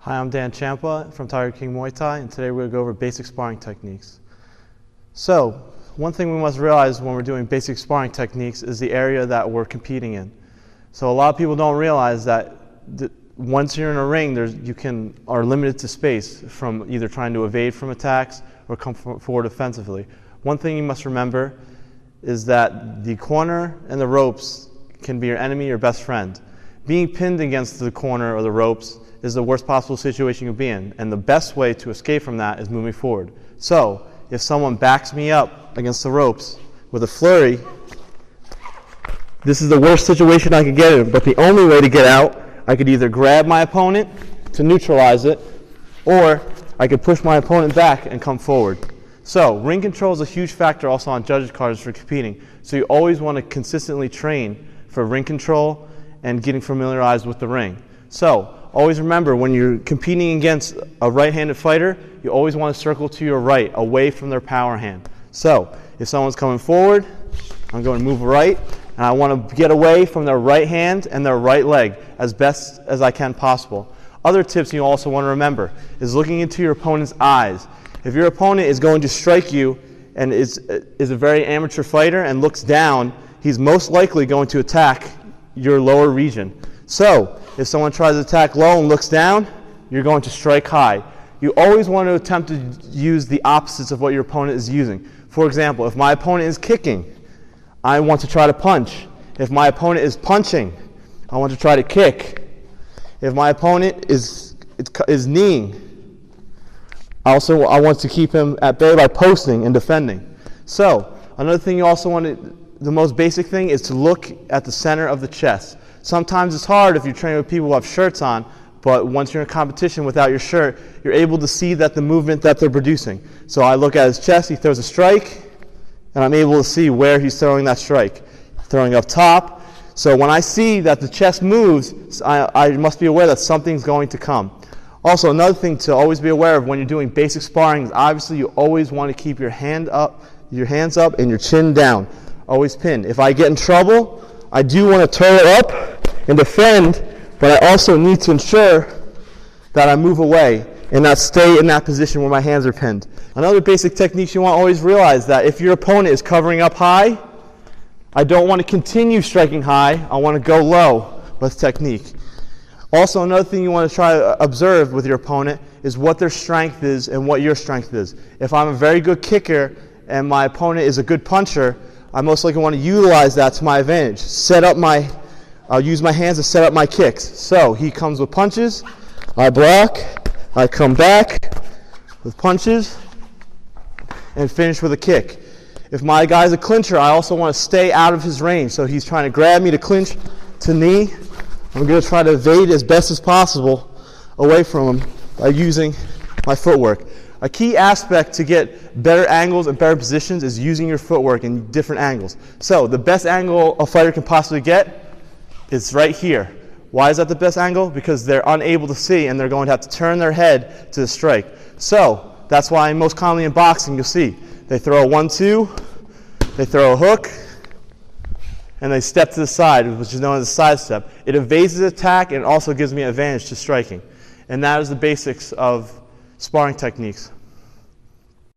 Hi, I'm Dan Champa from Tiger King Muay Thai, and today we're going to go over basic sparring techniques. So, one thing we must realize when we're doing basic sparring techniques is the area that we're competing in. So a lot of people don't realize that once you're in a ring, you are limited to space from either trying to evade from attacks or come forward offensively. One thing you must remember is that the corner and the ropes can be your enemy or best friend. Being pinned against the corner or the ropes is the worst possible situation you can be in, and the best way to escape from that is moving forward. So, if someone backs me up against the ropes with a flurry, this is the worst situation I could get in, but the only way to get out, I could either grab my opponent to neutralize it, or I could push my opponent back and come forward. So, ring control is a huge factor also on judges' cards for competing, so you always want to consistently train for ring control and getting familiarized with the ring. So, always remember, when you're competing against a right-handed fighter, you always want to circle to your right, away from their power hand. So, if someone's coming forward, I'm going to move right, and I want to get away from their right hand and their right leg as best as I can possible. Other tips you also want to remember is looking into your opponent's eyes. If your opponent is going to strike you and is a very amateur fighter and looks down, he's most likely going to attack your lower region. So, if someone tries to attack low and looks down, you're going to strike high. You always want to attempt to use the opposites of what your opponent is using. For example, if my opponent is kicking, I want to try to punch. If my opponent is punching, I want to try to kick. If my opponent is kneeing, I want to keep him at bay by posting and defending. So, another thing you also want to, the most basic thing is to look at the center of the chest. Sometimes it's hard if you're training with people who have shirts on, but once you're in competition without your shirt, you're able to see that the movement that they're producing. So I look at his chest, he throws a strike, and I'm able to see where he's throwing that strike. Throwing up top. So when I see that the chest moves, I must be aware that something's going to come. Also, another thing to always be aware of when you're doing basic sparring is obviously you always want to keep your hands up and your chin down. Always pin. If I get in trouble, I do want to turn it up and defend, but I also need to ensure that I move away and not stay in that position where my hands are pinned. Another basic technique you want to always realize that if your opponent is covering up high, I don't want to continue striking high. I want to go low with technique. Also, another thing you want to try to observe with your opponent is what their strength is and what your strength is. If I'm a very good kicker and my opponent is a good puncher, I most likely want to utilize that to my advantage. I'll use my hands to set up my kicks. So he comes with punches, I block, I come back with punches, and finish with a kick. If my guy's a clincher, I also want to stay out of his range. So he's trying to grab me to clinch to knee. I'm going to try to evade as best as possible away from him by using my footwork. A key aspect to get better angles and better positions is using your footwork in different angles. So the best angle a fighter can possibly get is right here. Why is that the best angle? Because they're unable to see and they're going to have to turn their head to the strike. So that's why most commonly in boxing you'll see they throw a 1-2, they throw a hook, and they step to the side, which is known as a side step. It evades the attack and also gives me an advantage to striking. And that is the basics of sparring techniques.